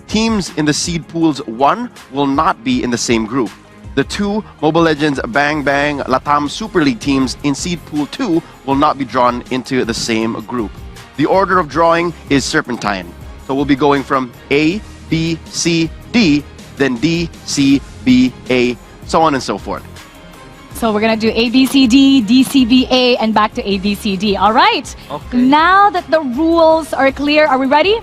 teams in the seed pools 1 will not be in the same group. The 2 Mobile Legends Bang Bang Latam Super League teams in seed pool 2 will not be drawn into the same group. The order of drawing is serpentine. So we'll be going from A, B, C, D, then D, C, B, A, so on and so forth. So we're going to do A, B, C, D, D, C, B, A, and back to A, B, C, D. All right. Okay. Now that the rules are clear, are we ready?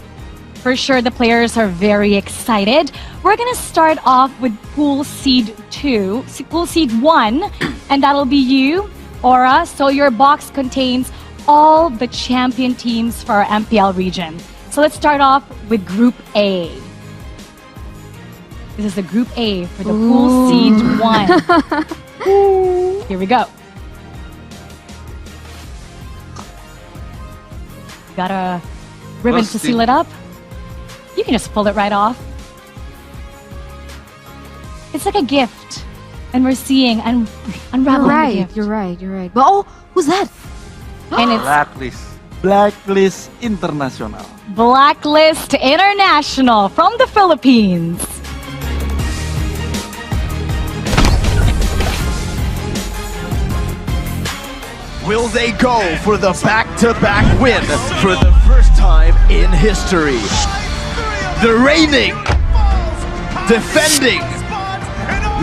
For sure, the players are very excited. We're going to start off with Pool Seed 2, Pool Seed 1, and that'll be you, Aura. So your box contains all the champion teams for our MPL region. So let's start off with Group A. This is the Group A for the Pool Seed 1. Here we go. Got a ribbon to seal it up. You can just pull it right off. It's like a gift. And we're seeing and unraveling the gift. You're right. But oh, who's that? And it's Blacklist International. Blacklist International from the Philippines. Will they go for the back-to-back win for the first time in history? The reigning, defending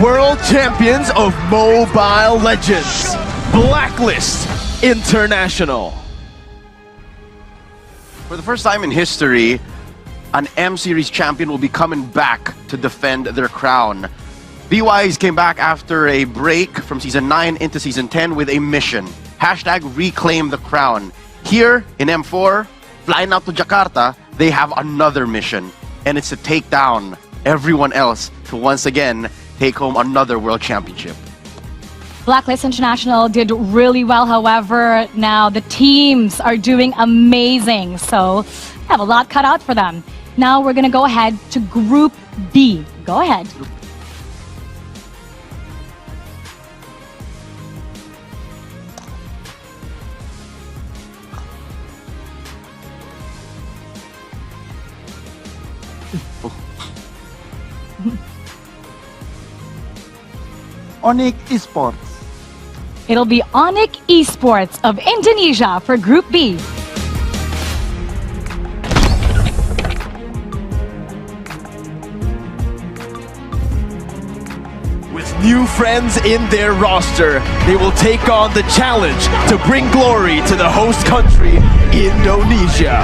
world champions of Mobile Legends, Blacklist International. For the first time in history, an M-Series champion will be coming back to defend their crown. BYs came back after a break from Season 9 into Season 10 with a mission. Hashtag reclaim the crown. Here in M4, flying out to Jakarta, they have another mission. And it's to take down everyone else to once again take home another world championship. Blacklist International did really well, however, now the teams are doing amazing. So, have a lot cut out for them. Now we're going to go ahead to Group B. Go ahead. Onyx Esports. It'll be Onyx Esports of Indonesia for Group B. With new friends in their roster, they will take on the challenge to bring glory to the host country, Indonesia.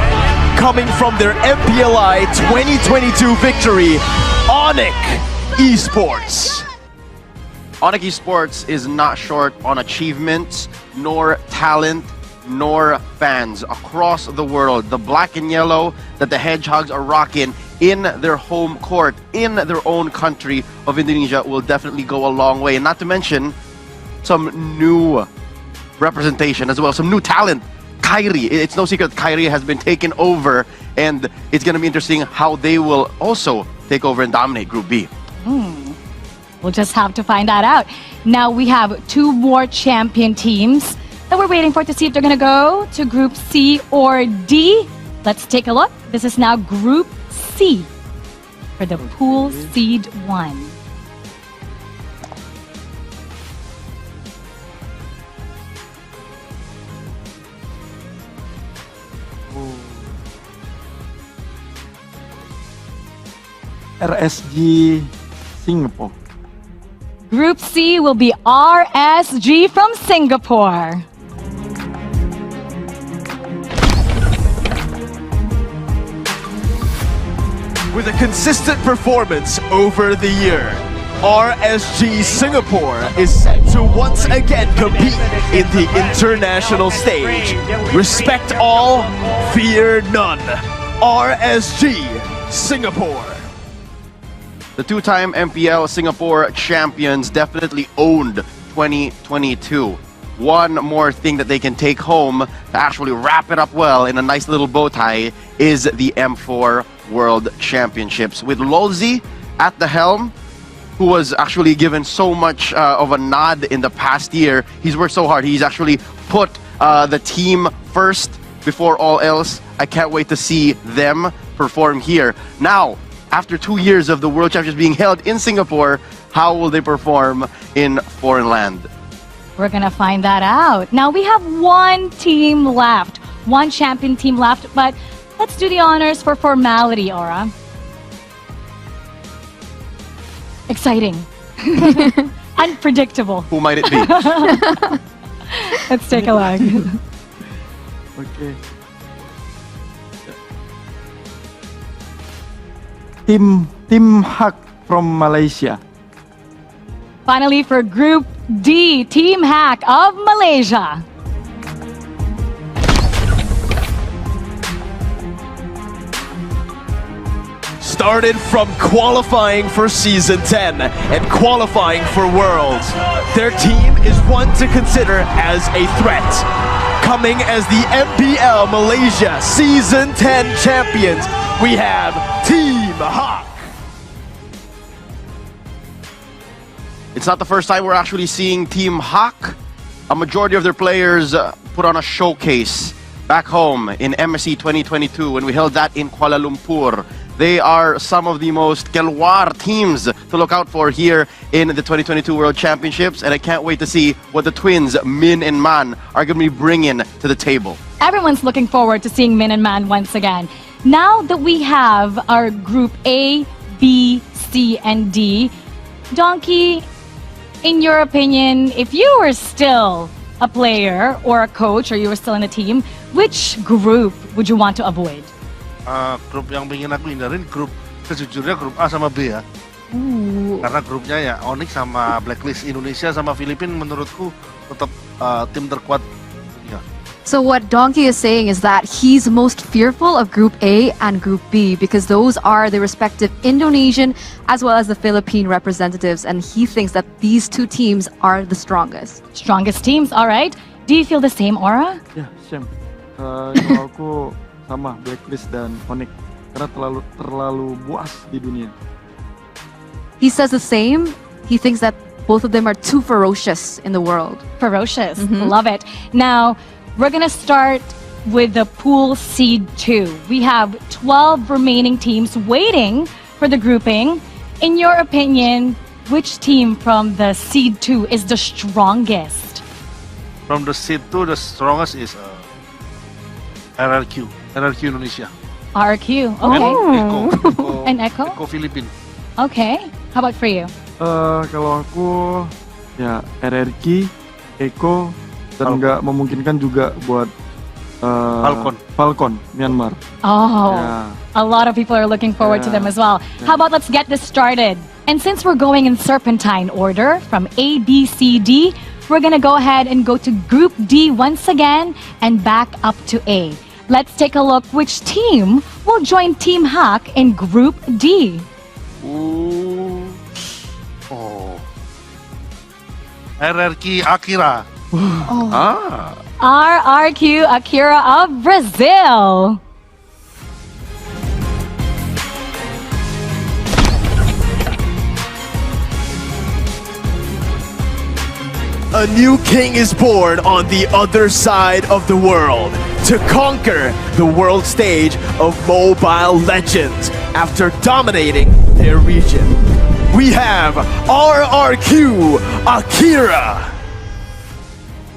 Coming from their MPLI 2022 victory, Onyx Esports. Onyx Esports is not short on achievements, nor talent, nor fans across the world. The black and yellow that the Hedgehogs are rocking in their home court, in their own country of Indonesia, will definitely go a long way. And not to mention some new representation as well, some new talent. Kyrie, it's no secret Kyrie has been taken over, and it's going to be interesting how they will also take over and dominate Group B. We'll just have to find that out. Now we have 2 more champion teams that we're waiting for to see if they're going to go to Group C or D. Let's take a look. This is now Group C for the Pool Seed 1. RSG Singapore. Group C will be RSG from Singapore. With a consistent performance over the year, RSG Singapore is set to once again compete in the international stage. Respect all, fear none. RSG Singapore. The 2-time MPL Singapore champions definitely owned 2022. One more thing that they can take home to actually wrap it up well in a nice little bow tie is the M4 World Championships. With Lolzy at the helm, who was actually given so much of a nod in the past year. He's worked so hard. He's actually put the team first before all else. I can't wait to see them perform here. Now, after 2 years of the World Championships being held in Singapore, how will they perform in foreign land? We're gonna find that out. Now we have one team left, one champion team left, but let's do the honors for formality, Aura. Exciting. Unpredictable. Who might it be? Let's take a look. Oke. Tim Hak from Malaysia. Finally, for Group D, Team Hack of Malaysia. Started from qualifying for Season 10 and qualifying for Worlds. Their team is one to consider as a threat. Coming as the MPL Malaysia Season 10 champions, we have Team Hawk. It's not the first time we're actually seeing Team Hawk. A majority of their players put on a showcase back home in MSC 2022 when we held that in Kuala Lumpur. They are some of the most Kelwar teams to look out for here in the 2022 World Championships, and I can't wait to see what the twins, Min and Man, are going to be bringing to the table. Everyone's looking forward to seeing Min and Man once again. Now that we have our Group A, B, C, and D, Donkey, in your opinion, if you were still a player or a coach or you were still in a team, which group would you want to avoid? Grup yang ingin aku hindarin grup sejujurnya grup A sama B ya. Karena grupnya ya Onyx sama Blacklist. Indonesia sama Filipina menurutku tetap tim terkuat dunia. So what Donkey is saying is that he's most fearful of Group A and Group B because those are the respective Indonesian as well as the Philippine representatives, and he thinks that these two teams are the strongest. Strongest teams, all right. Do you feel the same, Aura? Ya, same. Kalau aku sama Blacklist dan Onyx karena terlalu buas di dunia. He says the same. He thinks that both of them are too ferocious in the world. Ferocious. Love it. Now, we're going to start with the pool seed 2. We have 12 remaining teams waiting for the grouping. In your opinion, which team from the seed 2 is the strongest? From the seed 2, the strongest is RRQ Indonesia. RQ. Okay. And Echo? Echo Filipina. Okay. How about for you? Kalau aku ya RRQ, Eko, dan nggak memungkinkan juga buat Falcon Myanmar. Oh, Yeah. a lot of people are looking forward to Yeah. them as well. How about let's get this started? And since we're going in serpentine order from A, B, C, D, we're going to go ahead and go to Group D once again and back up to A. Let's take a look which team will join Team Hack in Group D. RRQ Akira. RRQ Akira of Brazil. A new king is born on the other side of the world to conquer the world stage of Mobile Legends after dominating their region. We have RRQ Akira.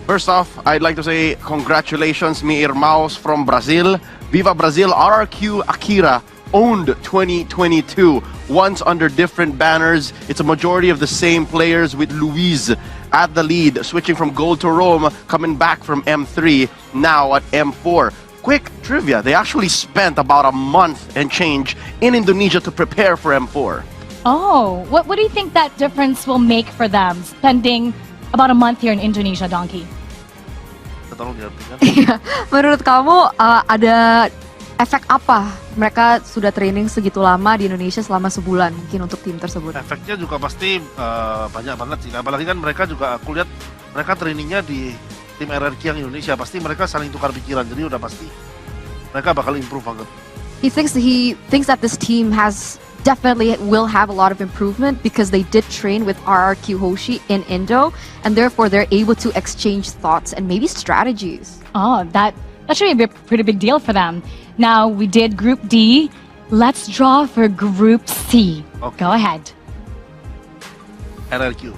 First off, I'd like to say congratulations, mi irmãos from Brazil. Viva Brazil, RRQ Akira owned 2022. Once under different banners, it's a majority of the same players with Luis at the lead, switching from gold to Rome, coming back from M3, now at M4. Quick trivia, they actually spent about a month and change in Indonesia to prepare for M4. Oh, what do you think that difference will make for them, spending about a month here in Indonesia, Donkey? Tolong diartikan. Menurut kamu ada efek apa? Mereka sudah training segitu lama di Indonesia selama sebulan mungkin untuk tim tersebut. Efeknya juga pasti banyak banget sih. Apalagi kan mereka juga aku lihat mereka trainingnya di tim RRQ yang Indonesia. Pasti mereka saling tukar pikiran. Jadi udah pasti mereka bakal improve banget. He thinks that this team has definitely will have a lot of improvement because they did train with RRQ Hoshi in Indo, and therefore they're able to exchange thoughts and maybe strategies. Oh, that should be a pretty big deal for them. Now, we did Group D. Let's draw for Group C. Okay. Go ahead. RRQ.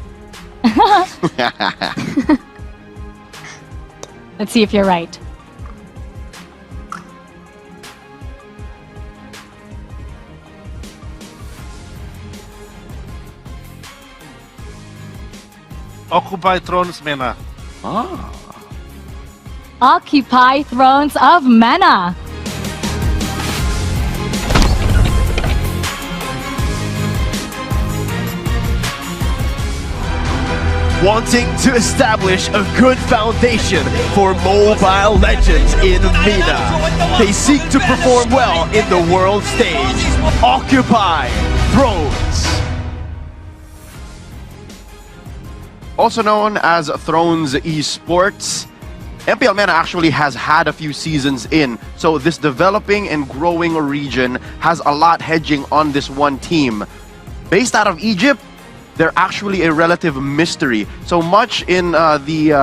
Let's see if you're right. Occupy Thrones Mena. Ah. Occupy Thrones of Mana. Wanting to establish a good foundation for mobile legends in MENA. They seek to perform well in the world stage. Occupy Thrones. Also known as Thrones Esports, MPL MENA actually has had a few seasons in, so this developing and growing region has a lot hedging on this one team. Based out of Egypt, they're actually a relative mystery. So much in the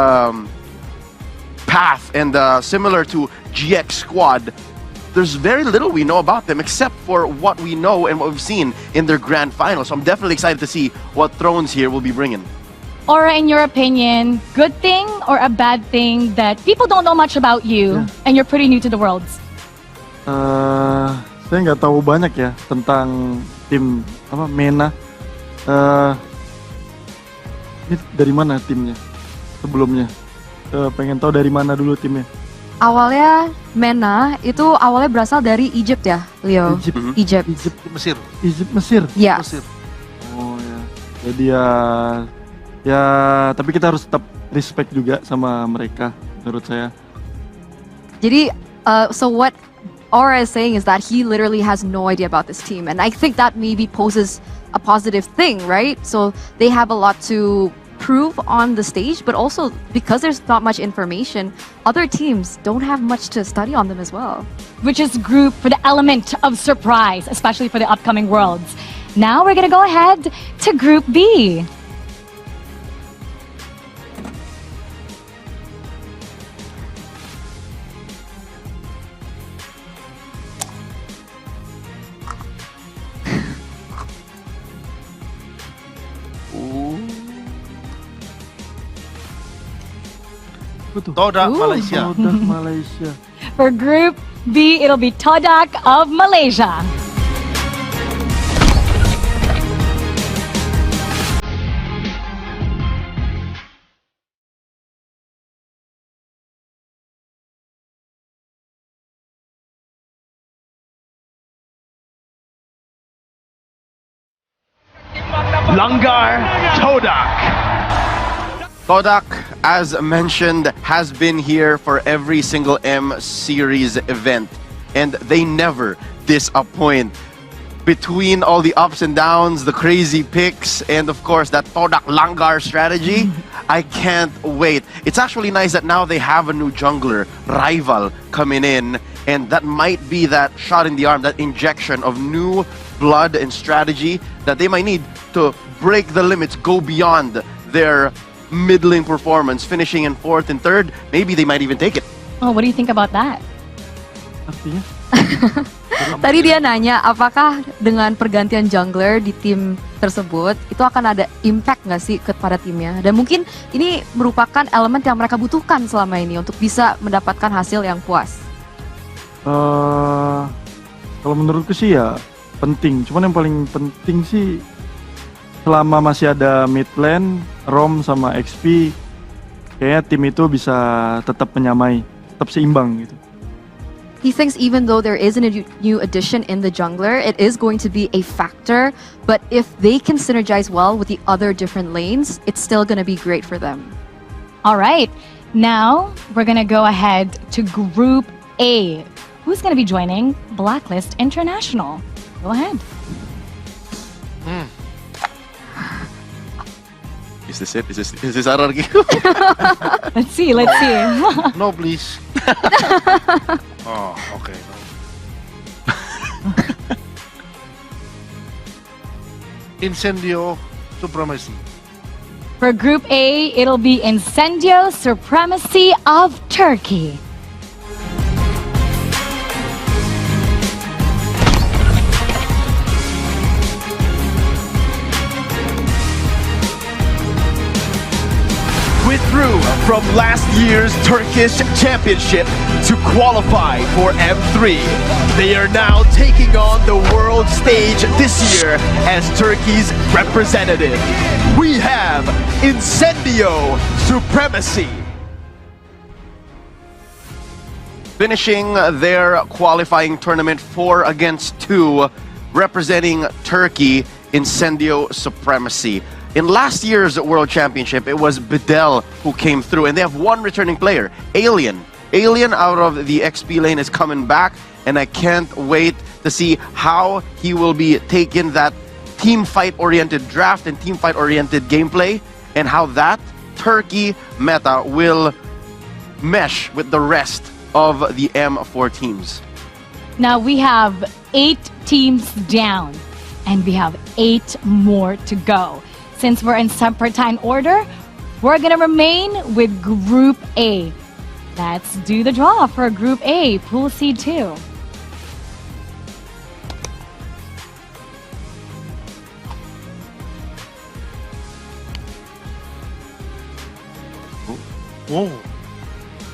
path and similar to GX Squad, there's very little we know about them except for what we know and what we've seen in their grand final. So I'm definitely excited to see what Thrones here will be bringing. Or in your opinion, good thing or a bad thing that people don't know much about you and you're pretty new to the worlds? Saya nggak tahu banyak ya tentang tim MENA. Ini dari mana timnya sebelumnya? Pengen tahu dari mana dulu timnya? Awalnya MENA itu awalnya berasal dari Egypt ya, Leo. Egypt. Mesir. Mesir. Yes. Mesir. Oh ya. Jadi ya tapi kita harus tetap respect juga sama mereka menurut saya. Jadi, so what Aura is saying is that he literally has no idea about this team, and I think that maybe poses a positive thing, right? So they have a lot to prove on the stage, but also because there's not much information, other teams don't have much to study on them as well. Which is group for the element of surprise, especially for the upcoming worlds. Now we're gonna go ahead to Group B. Toda Malaysia. Udah Malaysia. For Group B, it'll be Todak of Malaysia. Langar Todak. Todak, as mentioned, has been here for every single M Series event, and they never disappoint. Between all the ups and downs, the crazy picks, and of course that Todak Langar strategy, I can't wait. It's actually nice that now they have a new jungler, rival, coming in, and that might be that shot in the arm, that injection of new blood and strategy that they might need to break the limits, go beyond their middling performance, finishing in 4th and 3rd. Maybe they might even take it. Oh, what do you think about that? Artinya? Tadi dia nanya apakah dengan pergantian jungler di tim tersebut itu akan ada impact nggak sih kepada timnya, dan mungkin ini merupakan elemen yang mereka butuhkan selama ini untuk bisa mendapatkan hasil yang puas. Kalau menurutku sih ya penting, cuman yang paling penting sih selama masih ada mid lane, Rom sama XP, kayaknya tim itu bisa tetap menyamai, tetap seimbang gitu. He thinks even though there is a new addition in the jungler, it is going to be a factor, but if they can synergize well with the other different lanes, it's still going to be great for them. All right, now we're gonna go ahead to Group A. Who's gonna be joining Blacklist International? Go ahead. Is this it? Is this RRQ? Let's see, let's see. No, please. Oh, okay. Incendio Supremacy. For Group A, it'll be Incendio Supremacy of Turkey. from last year's Turkish championship to qualify for M3. They are now taking on the world stage this year as Turkey's representative. We have Incendio Supremacy. Finishing their qualifying tournament 4 against 2, representing Turkey, Incendio Supremacy. In last year's World Championship, it was Bedell who came through, and they have one returning player, Alien. Alien out of the XP lane is coming back, and I can't wait to see how he will be taking that team fight-oriented draft and team fight-oriented gameplay, and how that Turkey meta will mesh with the rest of the M4 teams. Now we have 8 teams down, and we have 8 more to go. Since we're in serpentine order, we're gonna remain with Group A. Let's do the draw for Group A, Pool Seed 2. Oh,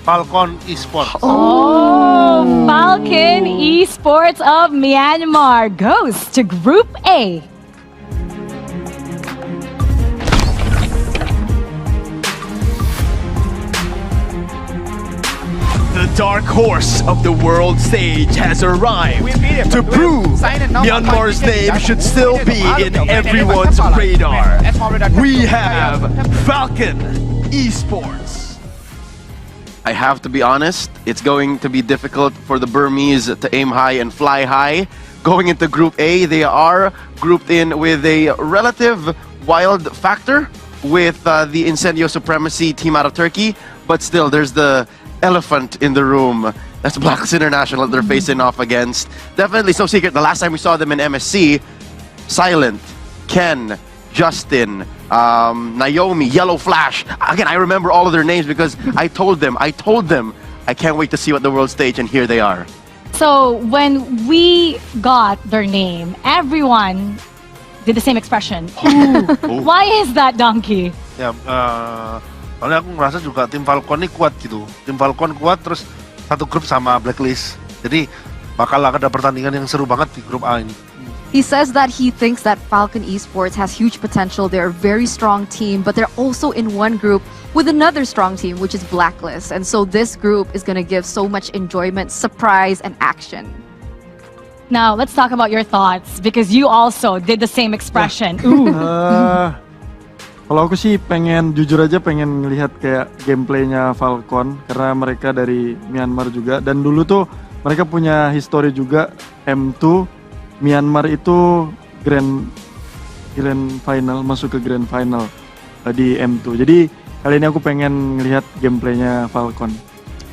Falcon Esports. Oh, Falcon Esports of Myanmar goes to Group A. The dark horse of the world stage has arrived to prove Myanmar's name should still be in everyone's radar. We have Falcon Esports. I have to be honest, it's going to be difficult for the Burmese to aim high and fly high. Going into Group A, they are grouped in with a relative wild factor with the Incendio Supremacy team out of Turkey, but still there's the elephant in the room. That's Blacklist International that they're facing off against. Definitely no secret, the last time we saw them in MSC, Silent, Ken, Justin, Naomi, Yellow Flash. Again, I remember all of their names because I told them, I can't wait to see what the world stage, and here they are. So when we got their name, everyone did the same expression. Ooh. Why is that, Donkey? Ya, soalnya aku ngerasa juga tim Falcon ini kuat gitu. Tim Falcon kuat, terus satu grup sama Blacklist. Jadi bakal ada pertandingan yang seru banget di grup A ini. He says that he thinks that Falcon Esports has huge potential. They're a very strong team, but they're also in one group with another strong team, which is Blacklist. And so this group is going to give so much enjoyment, surprise, and action. Now, let's talk about your thoughts, because you also did the same expression. Ooh. Kalau aku sih jujur aja pengen ngelihat kayak gameplaynya Falcon, karena mereka dari Myanmar juga, dan dulu tuh mereka punya history juga M2. Myanmar itu grand final, masuk ke grand final di M2. Jadi kali ini aku pengen ngelihat gameplaynya Falcon.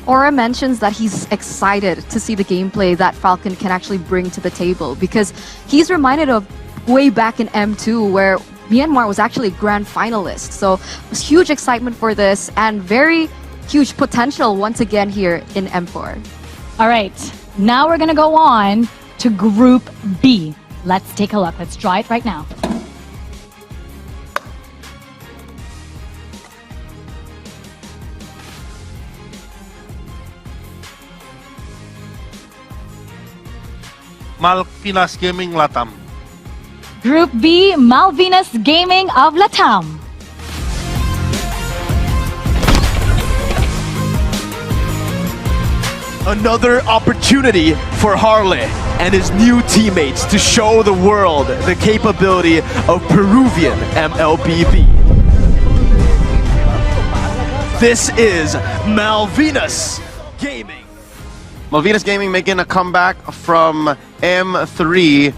Aura mentions that he's excited to see the gameplay that Falcon can actually bring to the table, because he's reminded of way back in M2 where Myanmar was actually a grand finalist. So there's huge excitement for this and very huge potential once again here in M4. All right, now we're gonna go on to Group B. Let's take a look. Let's draw it right now. Malvinas Gaming Latam. Group B, Malvinas Gaming of Latam. Another opportunity for Harley and his new teammates to show the world the capability of Peruvian MLBB. This is Malvinas Gaming. Malvinas Gaming making a comeback from M3,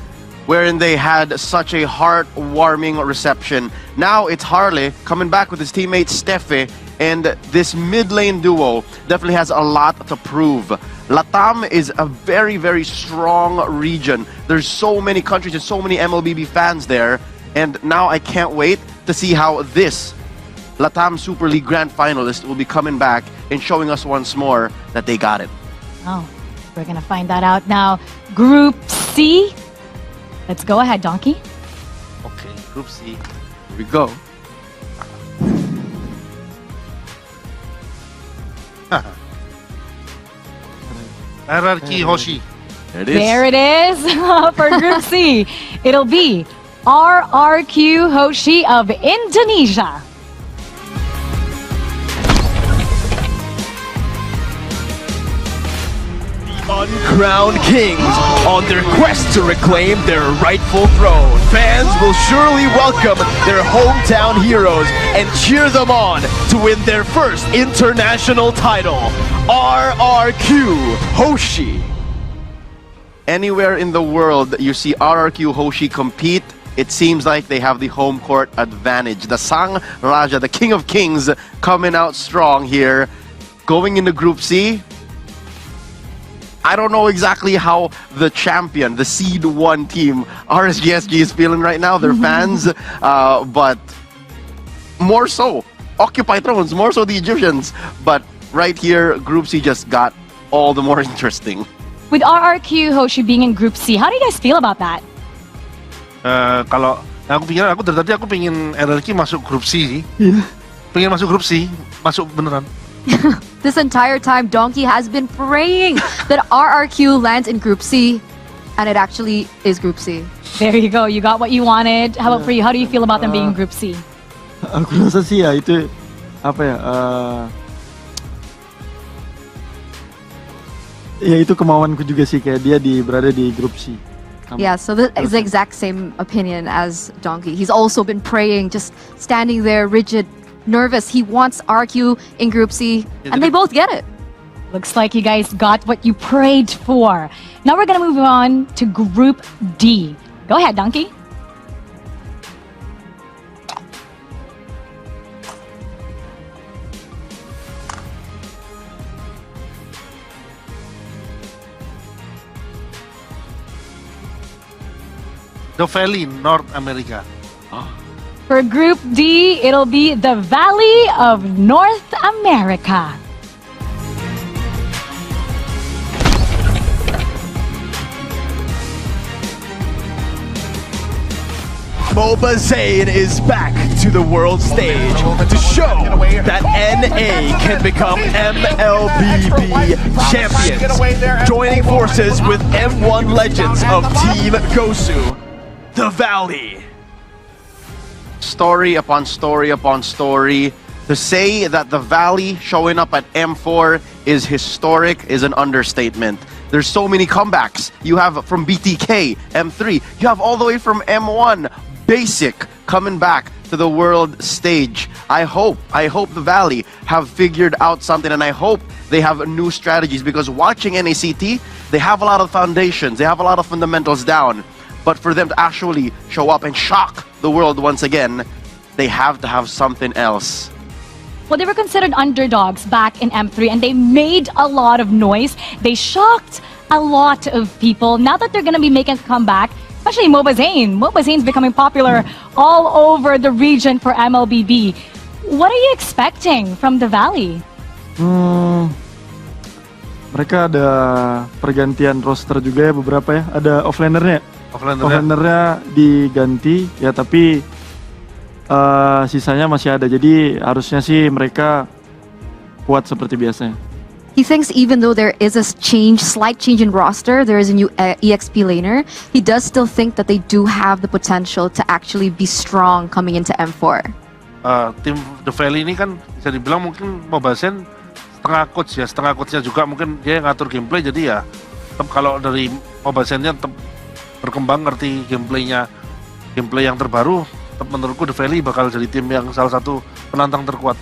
wherein they had such a heartwarming reception. Now it's Harley coming back with his teammate Steffe, and this mid lane duo definitely has a lot to prove. Latam is a very, very strong region. There's so many countries and so many MLBB fans there, and now I can't wait to see how this Latam Super League Grand Finalist will be coming back and showing us once more that they got it. Oh, we're gonna find that out now. Group C. Let's go ahead, Donkey. Okay, Group C. Here we go. RRQ Hoshi. There it is. There it is for Group C. It'll be RRQ Hoshi of Indonesia. Uncrowned kings on their quest to reclaim their rightful throne. Fans will surely welcome their hometown heroes and cheer them on to win their first international title. RRQ Hoshi. Anywhere in the world that you see RRQ Hoshi compete, it seems like they have the home court advantage. The Sang Raja, the King of Kings, coming out strong here. Going into Group C, I don't know exactly how the champion, the seed 1 team, RSGSG, is feeling right now. Their fans, but more so, Occupy Thrones, more so the Egyptians. But right here, Group C just got all the more interesting. With RRQ Hoshi being in Group C, how do you guys feel about that? Kalau aku dari tadi aku pengen RRQ masuk grup C sih. Pengen masuk grup C, masuk beneran. This entire time, Donkey has been praying that RRQ lands in Group C, and it actually is Group C. There you go. You got what you wanted. How about for you? How do you feel about them being in Group C? Aku rasa sih ya itu apa ya? Ya itu kemauanku juga sih, kayak dia berada di grup C. Yeah, so this is the exact same opinion as Donkey. He's also been praying, just standing there rigid, nervous. He wants RQ in Group C, and they both get it. Looks like you guys got what you prayed for. Now we're going to move on to Group D. Go ahead, Donkey. The Valley, North America. For Group D, it'll be the Valley of North America. MOBA Zayn is back to the world stage to show that NA can become MLBB champions, joining forces with M1 legends of Team Gosu, the Valley. Story upon story upon story. To say that the Valley showing up at M4 is historic is an understatement. There's so many comebacks. You have from BTK, M3. You have all the way from M1, Basic, coming back to the world stage. I hope the Valley have figured out something, and I hope they have new strategies, because watching NACT, they have a lot of foundations, they have a lot of fundamentals down. But for them to actually show up and shock the world once again, they have to have something else. Well, they were considered underdogs back in M3, and they made a lot of noise. They shocked a lot of people. Now that they're going to be making a comeback, especially MOBA Zayn. MOBA Zayn's becoming popular all over the region for MLBB. What are you expecting from the Valley? Mereka ada pergantian roster juga ya, beberapa ya. Ada offlanernya. Offlanernya diganti ya, tapi sisanya masih ada. Jadi harusnya sih mereka kuat seperti biasanya. He thinks even though there is a slight change in roster, there is a new EXP laner, he does still think that they do have the potential to actually be strong coming into M4. Tim The Valley ini kan bisa dibilang mungkin MOBA Zayn setengah coachnya juga mungkin dia ngatur gameplay, jadi ya tetap kalau dari MOBA Zayn-nya tetap berkembang, ngerti gameplay yang terbaru, tetap menurutku The Valley bakal jadi tim yang salah satu penantang terkuat.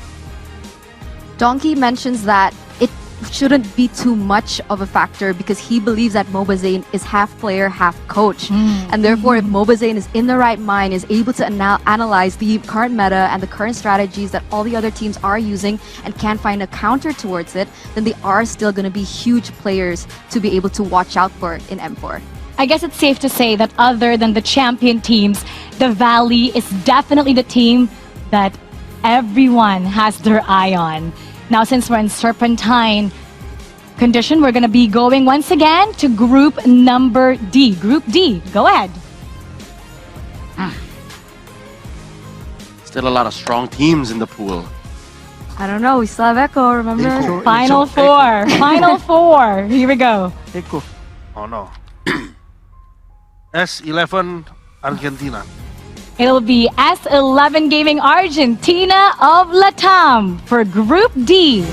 Donkey mentions that it shouldn't be too much of a factor because he believes that MOBA Zayn is half player, half coach. And therefore, if MOBA Zayn is in the right mind, is able to analyze the current meta and the current strategies that all the other teams are using and can find a counter towards it, then they are still going to be huge players to be able to watch out for in M4. I guess it's safe to say that other than the champion teams, the Valley is definitely the team that everyone has their eye on. Now, since we're in Serpentine condition, we're going to be going once again to group number D. Group D, go ahead. Still a lot of strong teams in the pool. I don't know. We still have Echo, remember? Echo. Final four. Final four. Here we go. Eko. Oh no. S11 Argentina. It'll be S11 Gaming Argentina of Latam for Group D.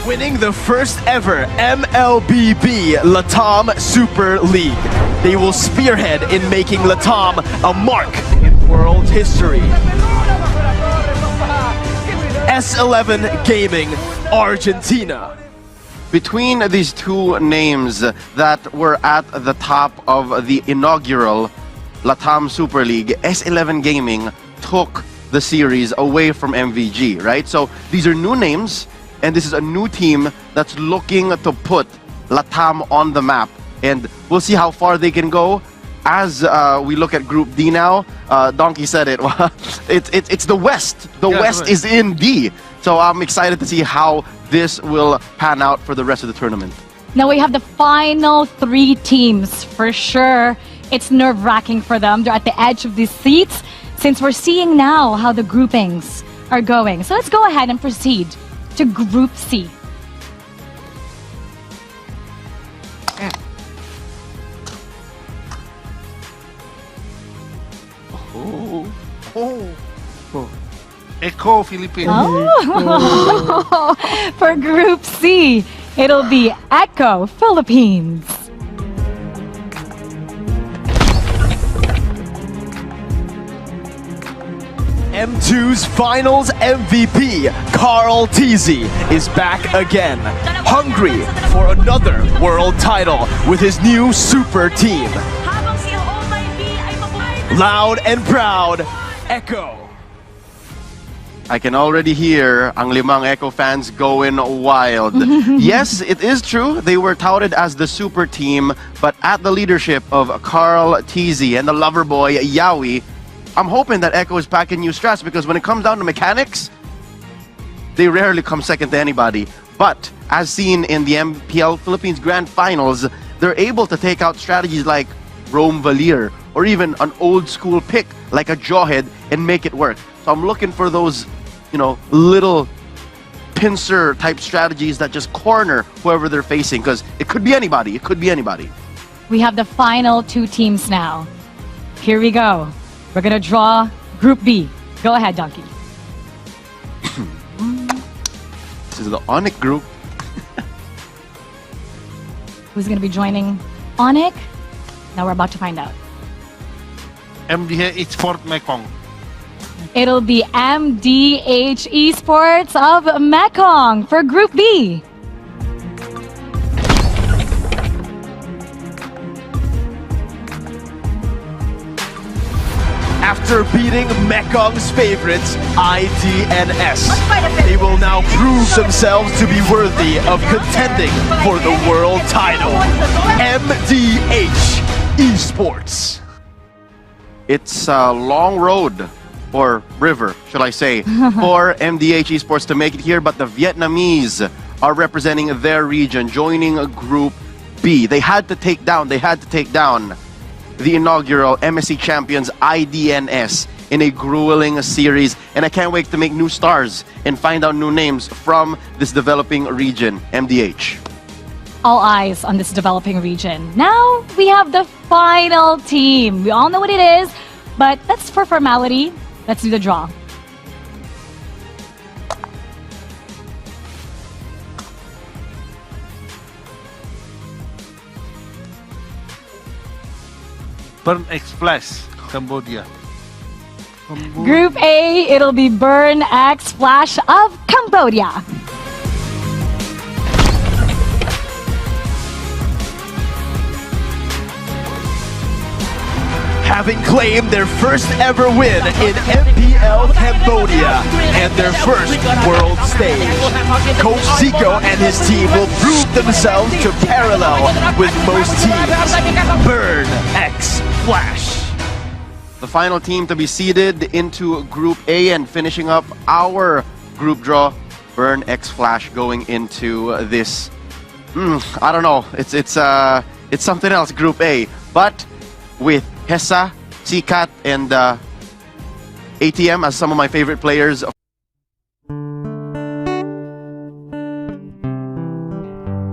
Winning the first ever MLBB Latam Super League. They will spearhead in making Latam a mark in world history. S11 Gaming Argentina. Between these two names that were at the top of the inaugural Latam Super League, S11 Gaming took the series away from MVG, right? So these are new names, and this is a new team that's looking to put Latam on the map. And we'll see how far they can go as we look at Group D now. Donkey said it. It's the West. The West is in D. So I'm excited to see how this will pan out for the rest of the tournament. Now we have the final three teams. For sure, it's nerve-wracking for them. They're at the edge of these seats since we're seeing now how the groupings are going. So let's go ahead and proceed to Group C. Echo Philippines. Oh. For Group C, it'll be Echo Philippines. M2's finals MVP, Carl Teasy, is back again, hungry for another world title with his new super team. Loud and proud, Echo. I can already hear ang limang Echo fans going wild. Yes, it is true. They were touted as the super team, but at the leadership of Carl Teasy and the lover boy, Yawi, I'm hoping that Echo is packing new strats because when it comes down to mechanics, they rarely come second to anybody. But as seen in the MPL Philippines Grand Finals, they're able to take out strategies like Rome Valier or even an old school pick like a Jawhead and make it work. So I'm looking for those, you know, little pincer type strategies that just corner whoever they're facing because it could be anybody. It could be anybody. We have the final two teams now. Here we go. We're gonna draw Group B. Go ahead, Donkey. This is the Onyx group. Who's gonna be joining Onyx? Now we're about to find out. MDH Esports Mekong. It'll be MDH Esports of Mekong for Group B. After beating Mekong's favorites, IDNS, they will now prove themselves to be worthy of contending for the world title. MDH Esports. It's a long road, or river, should I say, for MDH Esports to make it here, but the Vietnamese are representing their region, joining Group B. They had to take down the inaugural MSC champions IDNS in a grueling series, and I can't wait to make new stars and find out new names from this developing region, MDH. All eyes on this developing region. Now we have the final team. We all know what it is, but that's for formality. Let's do the draw. Burn X Flash, Cambodia. Group A, it'll be Burn X Flash of Cambodia. Having claimed their first ever win in MPL Cambodia and their first world stage, Coach Zico and his team will prove themselves to parallel with most teams. Burn X Flash. The final team to be seeded into Group A and finishing up our group draw, Burn X Flash going into this. I don't know. It's something else. Group A, but with Hesa, C-Cat and ATM as some of my favorite players.